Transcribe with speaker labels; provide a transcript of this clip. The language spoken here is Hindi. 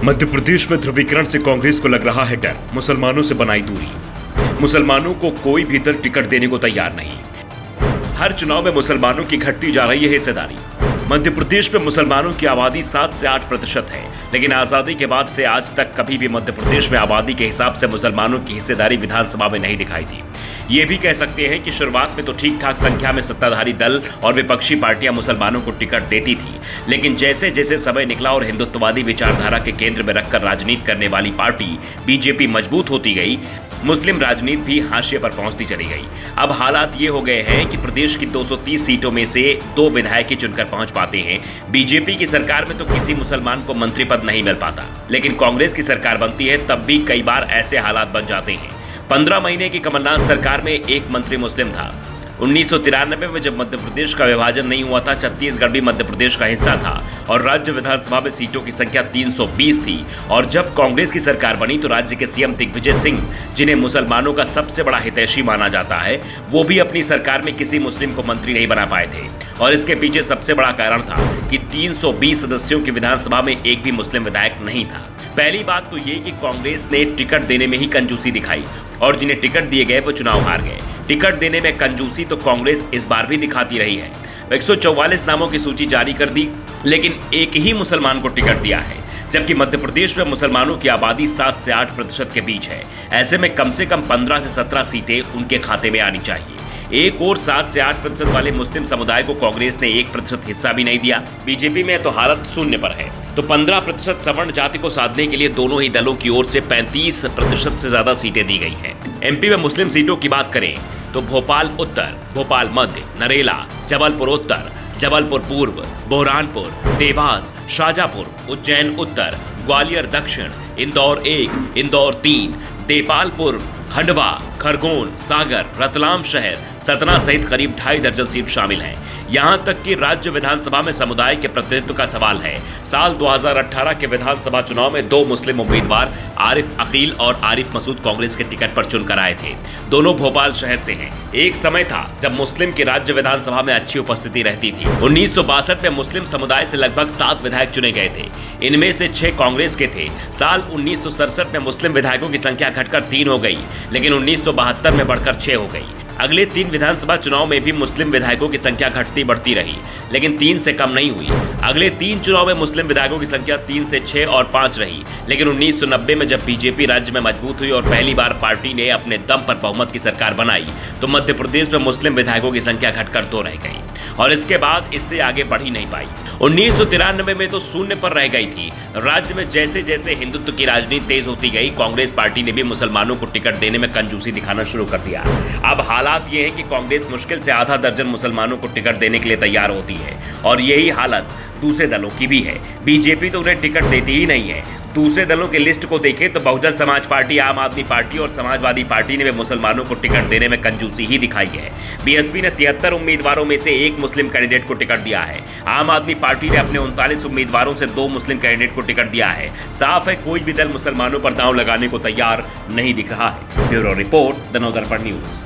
Speaker 1: मध्य प्रदेश में ध्रुवीकरण से कांग्रेस को लग रहा है डर, मुसलमानों से बनाई दूरी। मुसलमानों को कोई भी दल टिकट देने को तैयार नहीं। हर चुनाव में मुसलमानों की घटती जा रही है हिस्सेदारी। मध्य प्रदेश में मुसलमानों की आबादी 7 से 8% है, लेकिन आजादी के बाद से आज तक कभी भी मध्य प्रदेश में आबादी के हिसाब से मुसलमानों की हिस्सेदारी विधानसभा में नहीं दिखाई दी। ये भी कह सकते हैं कि शुरुआत में तो ठीक ठाक संख्या में सत्ताधारी दल और विपक्षी पार्टियां मुसलमानों को टिकट देती थी, लेकिन जैसे जैसे समय निकला और हिंदुत्ववादी विचारधारा के केंद्र में रखकर राजनीति करने वाली पार्टी बीजेपी मजबूत होती गई, मुस्लिम राजनीति भी हाशिए पर पहुंचती चली गई। अब हालात ये हो गए हैं कि प्रदेश की 230 सीटों में से 2 विधायक ही चुनकर पहुंच पाते हैं। बीजेपी की सरकार में तो किसी मुसलमान को मंत्री पद नहीं मिल पाता, लेकिन कांग्रेस की सरकार बनती है तब भी कई बार ऐसे हालात बन जाते हैं। 15 महीने की कमलनाथ सरकार में एक मंत्री मुस्लिम था। 1993 में जब मध्य प्रदेश का विभाजन नहीं हुआ था, छत्तीसगढ़ भी मध्य प्रदेश का हिस्सा था और राज्य विधानसभा में सीटों की संख्या 320 थी। और जब कांग्रेस की सरकार बनी तो राज्य के सीएम दिग्विजय सिंह, जिन्हें मुसलमानों का सबसे बड़ा हितैषी माना जाता है, वो भी अपनी सरकार में किसी मुस्लिम को मंत्री नहीं बना पाए थे। और इसके पीछे सबसे बड़ा कारण था कि 320 सदस्यों की विधानसभा में एक भी मुस्लिम विधायक नहीं था। पहली बात तो ये कि कांग्रेस ने टिकट देने में ही कंजूसी दिखाई और जिन्हें टिकट दिए गए वो चुनाव हार गए। टिकट देने में कंजूसी तो कांग्रेस इस बार भी दिखाती रही है। 144 नामों की सूची जारी कर दी, लेकिन एक ही मुसलमान को टिकट दिया है, जबकि मध्य प्रदेश में मुसलमानों की आबादी 7 से 8% के बीच है। ऐसे में कम से कम 15 से 17 सीटें उनके खाते में आनी चाहिए। एक और 7 से 8% वाले मुस्लिम समुदाय को कांग्रेस ने 1% हिस्सा भी नहीं दिया। बीजेपी में तो हालत शून्य पर है। तो 15% सवर्ण जाति को साधने के लिए दोनों ही दलों की ओर से 35% से ज्यादा सीटें दी गई हैं। एमपी में मुस्लिम सीटों की बात करें तो भोपाल उत्तर, भोपाल मध्य, नरेला, जबलपुर उत्तर, जबलपुर पूर्व, बुरहानपुर, देवास, शाजापुर, उज्जैन उत्तर, ग्वालियर दक्षिण, इंदौर 1, इंदौर 3, देपालपुर, खंडवा, खरगोन, सागर, रतलाम शहर, सतना सहित करीब 2.5 दर्जन सीट शामिल हैं। यहां तक कि राज्य विधानसभा में समुदाय के प्रतिनिधित्व का सवाल है। साल 2018 के विधानसभा चुनाव में 2 मुस्लिम उम्मीदवार आरिफ अकील और आरिफ मसूद कांग्रेस के टिकट पर चुनकर आए थे। दोनों भोपाल शहर से हैं। एक समय था जब मुस्लिम की राज्य विधानसभा में अच्छी उपस्थिति रहती थी। 1962 में मुस्लिम समुदाय से लगभग 7 विधायक चुने गए थे, इनमें से 6 कांग्रेस के थे। साल 1967 में मुस्लिम विधायकों की संख्या घटकर 3 हो गई, लेकिन 1972 में बढ़कर 6 हो गई। अगले 3 विधानसभा चुनाव में भी मुस्लिम विधायकों की संख्या घटती बढ़ती रही, लेकिन 3 से कम नहीं हुई। अगले 3 चुनाव में मुस्लिम विधायकों की संख्या 3 से 6 और 5 रही, लेकिन 1990 में जब बीजेपी राज्य में मजबूत हुई और पहली बार पार्टी ने अपने दम पर बहुमत की सरकार बनाई तो मध्य प्रदेश में मुस्लिम विधायकों की संख्या घटकर 2 रह गई और इसके बाद इससे आगे बढ़ ही नहीं पाई। 1993 में तो शून्य पर रह गई थी। राज्य में जैसे जैसे हिंदुत्व की राजनीति तेज होती गई, कांग्रेस पार्टी ने भी मुसलमानों को टिकट देने में कंजूसी दिखाना शुरू कर दिया। अब हालात ये है कि कांग्रेस मुश्किल से आधा दर्जन मुसलमानों को टिकट देने के लिए तैयार होती है और यही हालत दूसरे दलों की भी है। बीजेपी तो उन्हें टिकट देती ही नहीं है। दूसरे दलों की लिस्ट को देखें तो बहुजन समाज पार्टी, आम आदमी पार्टी और समाजवादी पार्टी ने भी मुसलमानों को टिकट देने में कंजूसी ही दिखाई है। बीएसपी ने 73 उम्मीदवारों में से 1 मुस्लिम कैंडिडेट को टिकट दिया है। आम आदमी पार्टी ने अपने 39 उम्मीदवारों से 2 मुस्लिम कैंडिडेट को टिकट दिया है। साफ है कोई भी दल मुसलमानों पर दांव लगाने को तैयार नहीं दिख रहा है। Bureau report, the Navdarpan news.